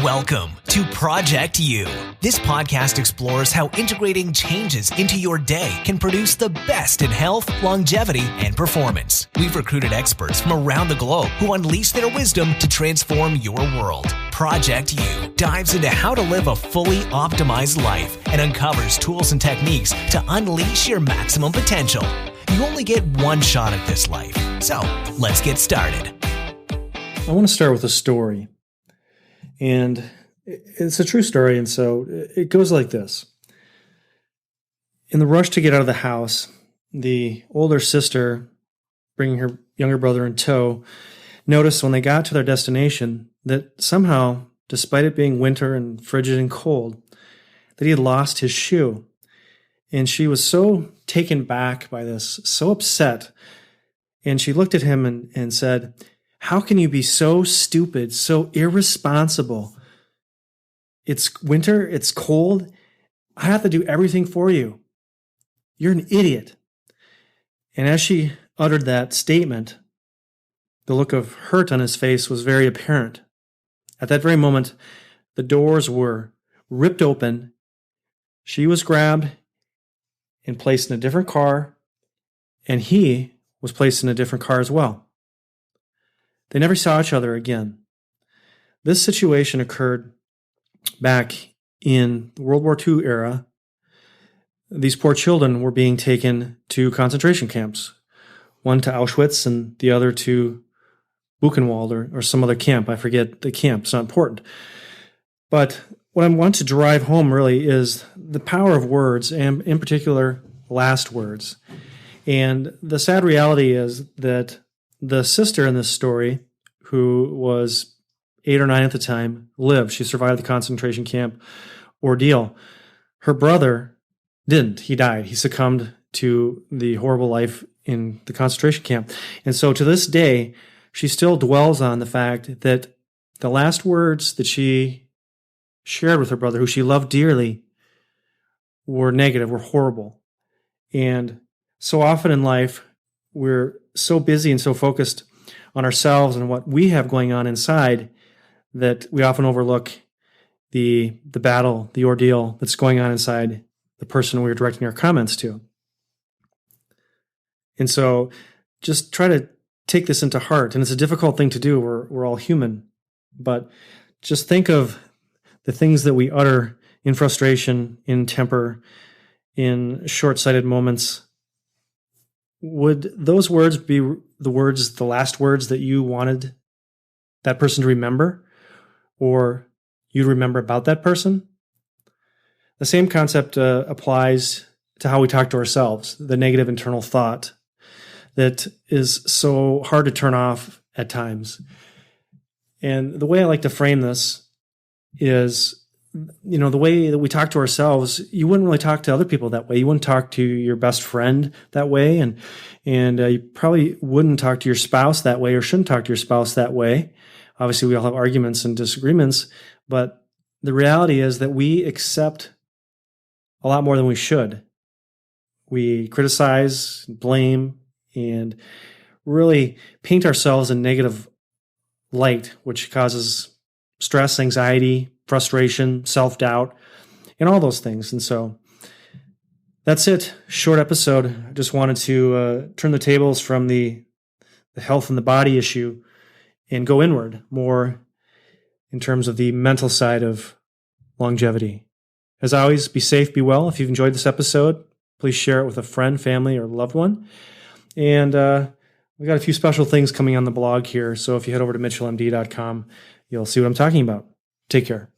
Welcome to Project You. This podcast explores how integrating changes into your day can produce the best in health, longevity, and performance. We've recruited experts from around the globe who unleash their wisdom to transform your world. Project You dives into how to live a fully optimized life and uncovers tools and techniques to unleash your maximum potential. You only get one shot at this life, so let's get started. I want to start with a story. And it's a true story, and so it goes like this. In the rush to get out of the house, the older sister, bringing her younger brother in tow, noticed when they got to their destination that somehow, despite it being winter and frigid and cold, that he had lost his shoe. And she was so taken back by this, so upset, and she looked at him and said, "How can you be so stupid, so irresponsible? It's winter, it's cold. I have to do everything for you. You're an idiot." And as she uttered that statement, the look of hurt on his face was very apparent. At that very moment, the doors were ripped open. She was grabbed and placed in a different car, and he was placed in a different car as well. They never saw each other again. This situation occurred back in the World War II era. These poor children were being taken to concentration camps, one to Auschwitz and the other to Buchenwald or some other camp. I forget the camp. It's not important. But what I want to drive home really is the power of words, and in particular, last words. And the sad reality is that the sister in this story, who was 8 or 9 at the time, lived. She survived the concentration camp ordeal. Her brother didn't. He died. He succumbed to the horrible life in the concentration camp. And so to this day, she still dwells on the fact that the last words that she shared with her brother, who she loved dearly, were negative, were horrible. And so often in life, we're so busy and so focused on ourselves and what we have going on inside that we often overlook the battle, the ordeal that's going on inside the person we're directing our comments to. And so just try to take this into heart. And it's a difficult thing to do. We're all human. But just think of the things that we utter in frustration, in temper, in short-sighted moments. Would those words be the last words that you wanted that person to remember, or you'd remember about that person? The same concept applies to how we talk to ourselves, the negative internal thought that is so hard to turn off at times. And the way I like to frame this is, the way that we talk to ourselves, you wouldn't really talk to other people that way. You wouldn't talk to your best friend that way, and you probably wouldn't talk to your spouse that way, or shouldn't talk to your spouse that way. Obviously, we all have arguments and disagreements, but the reality is that we accept a lot more than we should. We criticize, blame, and really paint ourselves in negative light, which causes stress, anxiety, frustration, self-doubt, and all those things. And so that's it. Short episode. I just wanted to turn the tables from the health and the body issue and go inward more in terms of the mental side of longevity. As always, be safe, be well. If you've enjoyed this episode, please share it with a friend, family, or loved one. And we got a few special things coming on the blog here. So if you head over to mitchellmd.com, you'll see what I'm talking about. Take care.